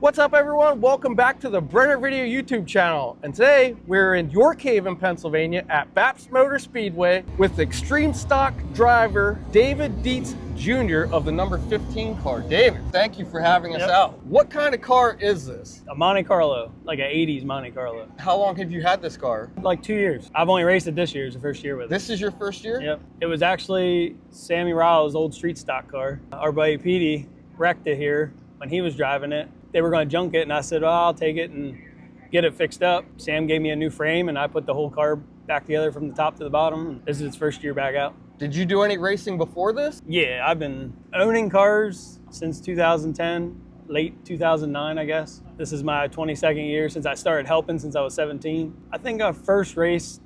What's up, everyone? Welcome back to the Brenner Video YouTube channel. And today we're in York Haven, Pennsylvania at Baps Motor Speedway with extreme stock driver David Dietz Jr. of the number 15 car. David, thank you for having us out. What kind of car is this? A Monte Carlo, like an 80s Monte Carlo. How long have you had this car? Like 2 years. I've only raced it this year. It's the first year with it. This is your first year? Yep. It was actually Sammy Ryle's old street stock car. Our buddy Petey wrecked it here when he was driving it. They were going to junk it, and I said, well, I'll take it and get it fixed up. Sam gave me a new frame, and I put the whole car back together from the top to the bottom. This is its first year back out. Did you do any racing before this? Yeah, I've been owning cars since 2010, late 2009, I guess. This is my 22nd year since I started helping since I was 17. I think our first race,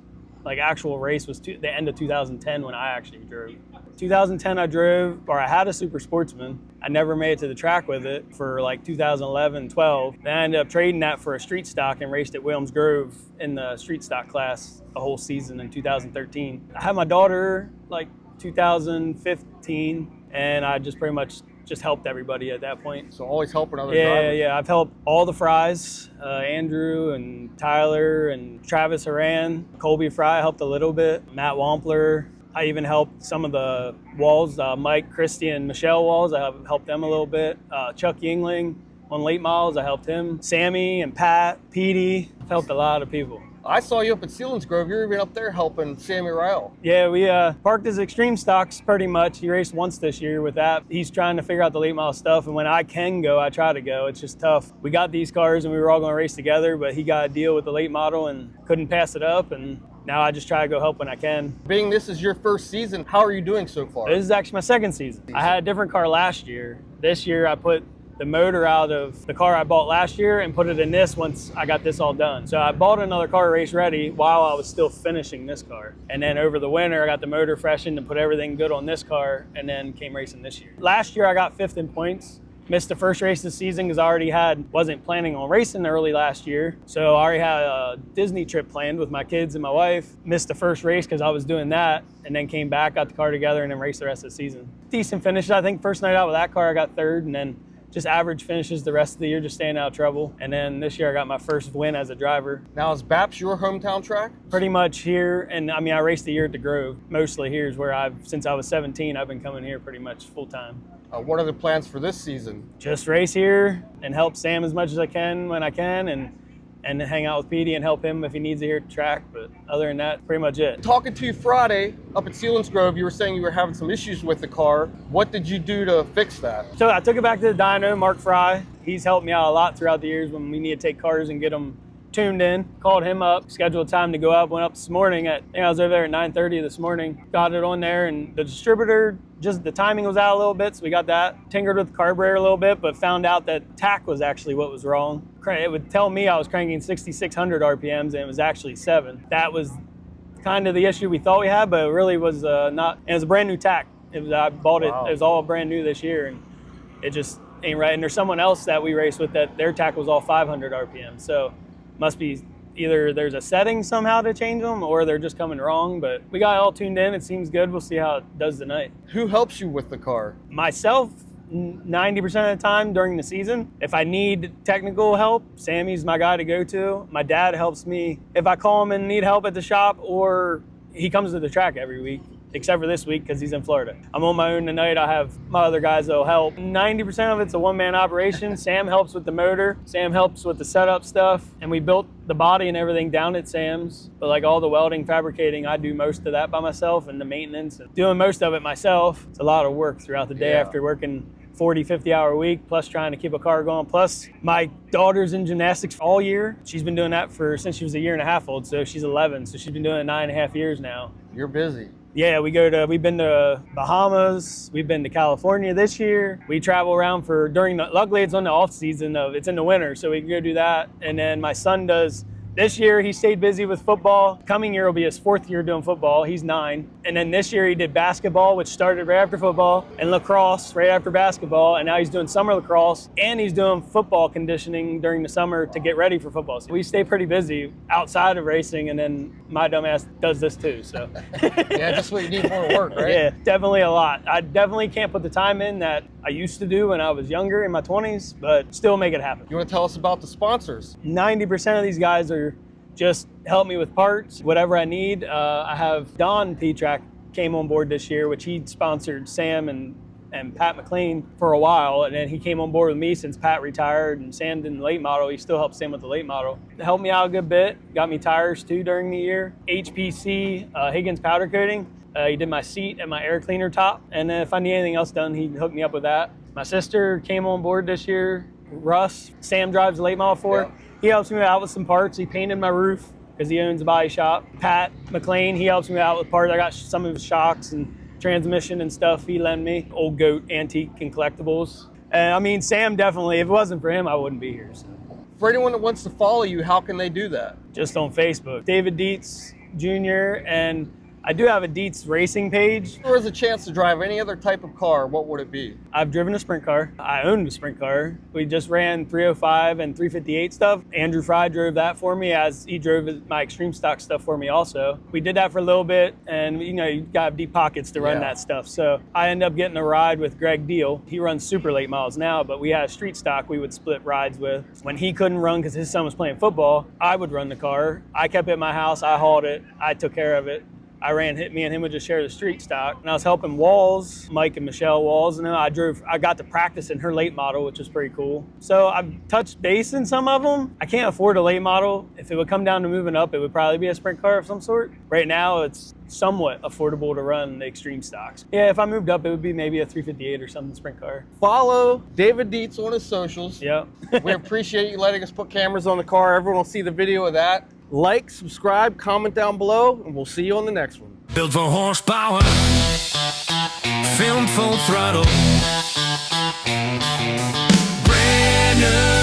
like actual race, was the end of 2010 when I actually drove. 2010 I drove, or I had a Super Sportsman. I never made it to the track with it for like 2011, 12. Then I ended up trading that for a street stock and raced at Williams Grove in the street stock class a whole season in 2013. I had my daughter like 2015, and I just pretty much just helped everybody at that point. So always helping other drivers? Yeah. I've helped all the Fries, Andrew and Tyler and Travis Horan. Colby Fry helped a little bit. Matt Wampler. I even helped some of the Walls, Mike, Christy, and Michelle Walls. I have helped them a little bit. Chuck Yingling on late models, I helped him. Sammy and Pat, Petey, I've helped a lot of people. I saw you up at Selinsgrove. You're even up there helping Sammy Ryle. Yeah, we parked his extreme stocks pretty much. He raced once this year with that. He's trying to figure out the late model stuff, and when I can go, I try to go. It's just tough. We got these cars and we were all gonna race together, but he got a deal with the late model and couldn't pass it up, and now I just try to go help when I can. Being this is your first season, how are you doing so far? This is actually my second season. I had a different car last year. This year I put the motor out of the car I bought last year and put it in this once I got this all done. So I bought another car race ready while I was still finishing this car. And then over the winter, I got the motor freshened and put everything good on this car, and then came racing this year. Last year I got 5th in points. Missed the first race this season because I wasn't planning on racing early last year. So I already had a Disney trip planned with my kids and my wife. Missed the first race because I was doing that, and then came back, got the car together, and then raced the rest of the season. Decent finishes. I think first night out with that car, I got 3rd, and then just average finishes the rest of the year, just staying out of trouble. And then this year I got my first win as a driver. Now is Baps your hometown track? Pretty much here, and I mean, I raced a year at the Grove. Mostly here is where since I was 17, I've been coming here pretty much full time. What are the plans for this season? Just race here and help Sam as much as I can when I can, and hang out with Petey and help him if he needs it here at the track. But other than that, pretty much it. Talking to you Friday up at Selinsgrove, you were saying you were having some issues with the car. What did you do to fix that? So I took it back to the dyno, Mark Fry. He's helped me out a lot throughout the years when we need to take cars and get them tuned in. Called him up, scheduled time to go up, went up this morning I was over there at 9:30 this morning, got it on there, and the distributor, just the timing was out a little bit, so we got that. Tinkered with the carburetor a little bit, but found out that tach was actually what was wrong. It would tell me I was cranking 6,600 RPMs, and it was actually 7. That was kind of the issue we thought we had, but it really was not. And it was a brand new tach. I bought it, It was all brand new this year, and it just ain't right. And there's someone else that we raced with that their tach was all 500 RPM, so must be either there's a setting somehow to change them or they're just coming wrong, but we got it all tuned in. It seems good. We'll see how it does tonight. Who helps you with the car? Myself, 90% of the time during the season. If I need technical help, Sammy's my guy to go to. My dad helps me if I call him and need help at the shop, or he comes to the track every week, except for this week because he's in Florida. I'm on my own tonight. I have my other guys that'll help. 90% of it's a one-man operation. Sam helps with the motor. Sam helps with the setup stuff. And we built the body and everything down at Sam's. But like all the welding, fabricating, I do most of that by myself, and the maintenance. And doing most of it myself, it's a lot of work throughout the day after working 40, 50-hour week, plus trying to keep a car going. Plus, my daughter's in gymnastics all year. She's been doing that since she was a year and a half old, so she's 11. So she's been doing it 9.5 years now. You're busy. Yeah, we've been to Bahamas, we've been to California this year. We travel around luckily it's on the off season it's in the winter, so we can go do that. And then my son does This year, he stayed busy with football. Coming year will be his 4th year doing football. He's 9. And then this year, he did basketball, which started right after football, and lacrosse right after basketball. And now he's doing summer lacrosse, and he's doing football conditioning during the summer to get ready for football. So we stay pretty busy outside of racing, and then my dumbass does this too. So yeah, just what you need more work, right? Yeah, definitely a lot. I definitely can't put the time in that I used to do when I was younger in my 20s, but still make it happen. You want to tell us about the sponsors? 90% of these guys are just help me with parts, whatever I need. I have Don Petrak came on board this year, which he sponsored Sam and Pat McLean for a while, and then he came on board with me since Pat retired and Sam did the late model. He still helps Sam with the late model. Helped me out a good bit, got me tires too during the year. HPC, Higgins powder coating. He did my seat and my air cleaner top, and then if I need anything else done, he hooked me up with that. My sister came on board this year, Russ. Sam drives the late model for. Yeah. He helps me out with some parts. He painted my roof because he owns a body shop. Pat McLean, he helps me out with parts. I got some of his shocks and transmission and stuff he lent me. Old Goat Antique and Collectibles. And I mean, Sam definitely, if it wasn't for him, I wouldn't be here. So. For anyone that wants to follow you, how can they do that? Just on Facebook. David Dietz Jr. And I do have a Dietz racing page. If there was a chance to drive any other type of car, what would it be? I've driven a sprint car. I owned a sprint car. We just ran 305 and 358 stuff. Andrew Fry drove that for me, as he drove my extreme stock stuff for me also. We did that for a little bit, and you know, you got deep pockets to run that stuff. So I ended up getting a ride with Greg Deal. He runs super late models now, but we had a street stock we would split rides with. When he couldn't run because his son was playing football, I would run the car. I kept it at my house. I hauled it. I took care of it. Me and him would just share the street stock. And I was helping Walls, Mike and Michelle Walls, and then I got to practice in her late model, which was pretty cool. So I've touched base in some of them. I can't afford a late model. If it would come down to moving up, it would probably be a sprint car of some sort. Right now, it's somewhat affordable to run the extreme stocks. Yeah, if I moved up, it would be maybe a 358 or something sprint car. Follow David Dietz on his socials. Yep. We appreciate you letting us put cameras on the car. Everyone will see the video of that. Like, subscribe, comment down below, and we'll see you on the next one. Built for horsepower, film full throttle, brand new.